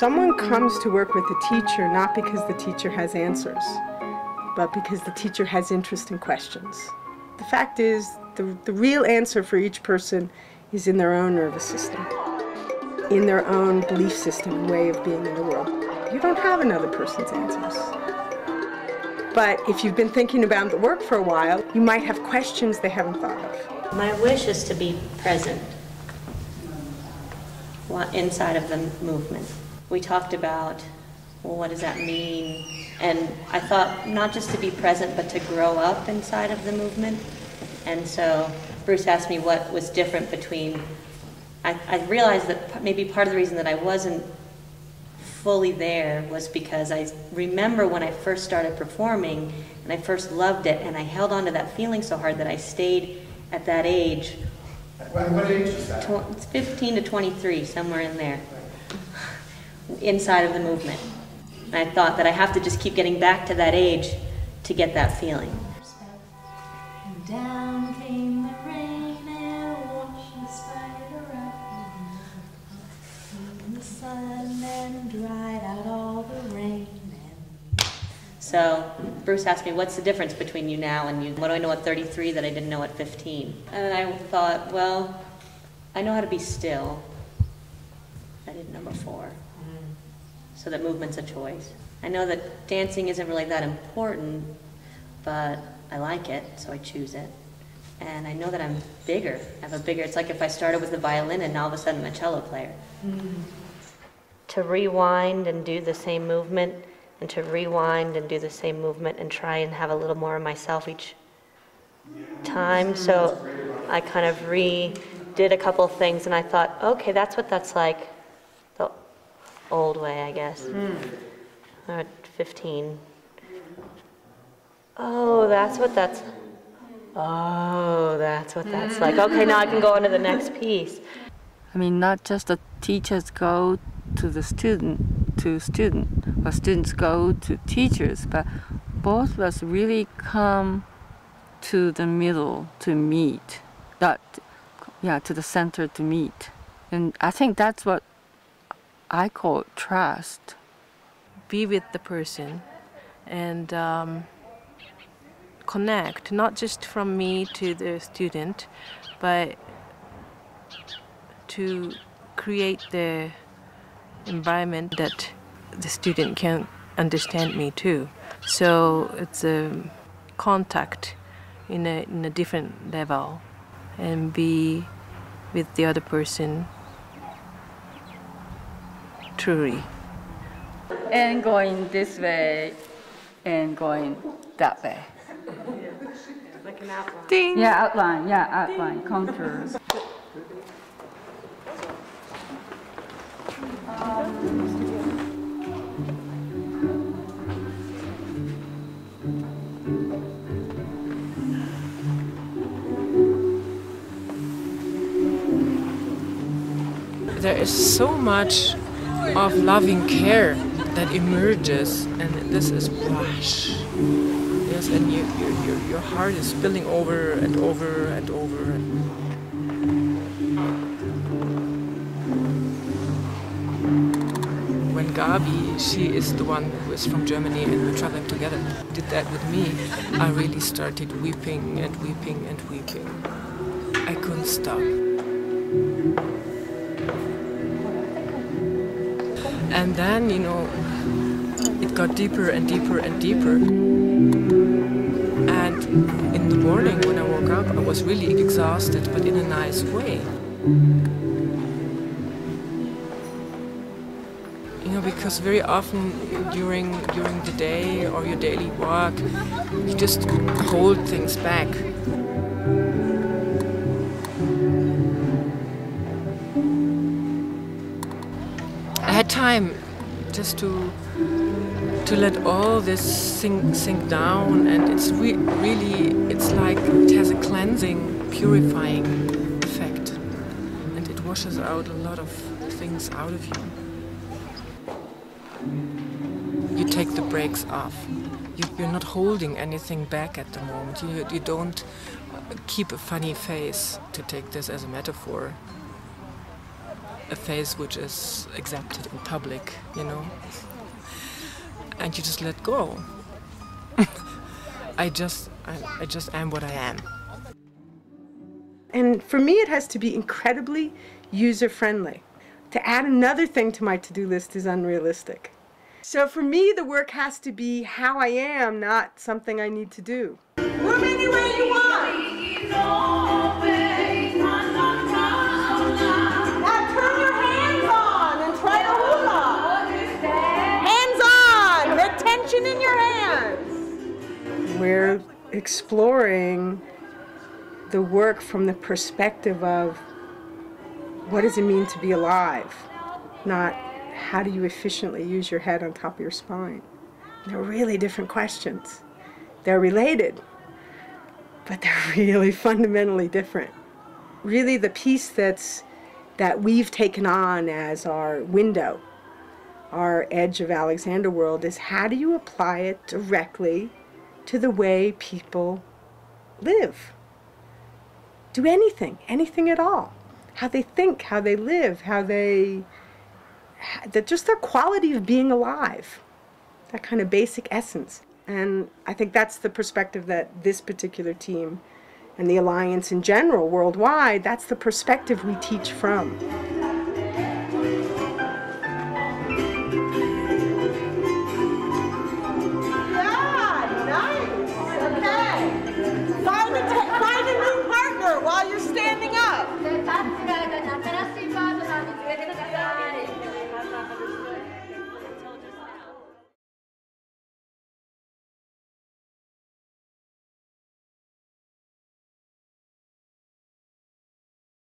Someone comes to work with a teacher not because the teacher has answers, but because the teacher has interesting questions. The fact is, the real answer for each person is in their own nervous system, in their own belief system and way of being in the world. You don't have another person's answers. But if you've been thinking about the work for a while, you might have questions they haven't thought of. My wish is to be present inside of the movement. We talked about, well, what does that mean? And I thought not just to be present, but to grow up inside of the movement. And so Bruce asked me what was different between, I realized that maybe part of the reason that I wasn't fully there was because I remember when I first started performing and I first loved it and I held on to that feeling so hard that I stayed at that age. What age is that? It's 15 to 23, somewhere in there, inside of the movement. And I thought that I have to just keep getting back to that age to get that feeling. Down came the rain and washed the spider out. In the sun and dried out all the rain. So Bruce asked me, what's the difference between you now and you? What do I know at 33 that I didn't know at 15? And I thought, well, I know how to be still. I didn't know before. So that movement's a choice. I know that dancing isn't really that important, but I like it, so I choose it. And I know that I'm bigger. I have a bigger, it's like if I started with the violin and now all of a sudden I'm a cello player. To rewind and do the same movement, and to rewind and do the same movement and try and have a little more of myself each time. So I kind of redid a couple of things and I thought, okay, that's what that's like the old way, I guess. At 15. Oh, that's what that's like. Okay, now I can go on to the next piece. I mean, not just the teachers go to the student, or students go to teachers, but both of us really come to the middle to meet, to the center to meet. And I think that's what I call trust. Be with the person and connect, not just from me to the student, but to create the environment that the student can understand me too. So it's a contact in a different level and be with the other person truly. And going this way and going that way. Like an outline. Ding. Yeah, outline, contours. There is so much of loving care that emerges, and this is blush. Yes, and your heart is spilling over and over and over. When Gabi, she is the one who is from Germany and we're traveling together, did that with me, I really started weeping and weeping and weeping. I couldn't stop. And then, you know, it got deeper and deeper and deeper. And in the morning when I woke up, I was really exhausted, but in a nice way. You know, because very often during the day or your daily walk, you just hold things back. I had time just to let all this sink down, and it's really, it's like it has a cleansing, purifying effect, and it washes out a lot of things out of you. You take the brakes off. You're not holding anything back at the moment. You don't keep a funny face, to take this as a metaphor. a face which is accepted in public, you know. And you just let go. I just am what I am. And for me, it has to be incredibly user-friendly. To add another thing to my to-do list is unrealistic. So for me, the work has to be how I am, not something I need to do. Move any way you want. Now turn your hands on and try to hula. Hands on, the tension in your hands. We're exploring the work from the perspective of what does it mean to be alive, not how do you efficiently use your head on top of your spine. They're really different questions. They're related, but they're really fundamentally different. Really the piece that we've taken on as our window, our edge of Alexander World, is how do you apply it directly to the way people live? Do anything at all. How they think, how they live, just their quality of being alive. That kind of basic essence. And I think that's the perspective that this particular team and the Alliance in general, worldwide, that's the perspective we teach from.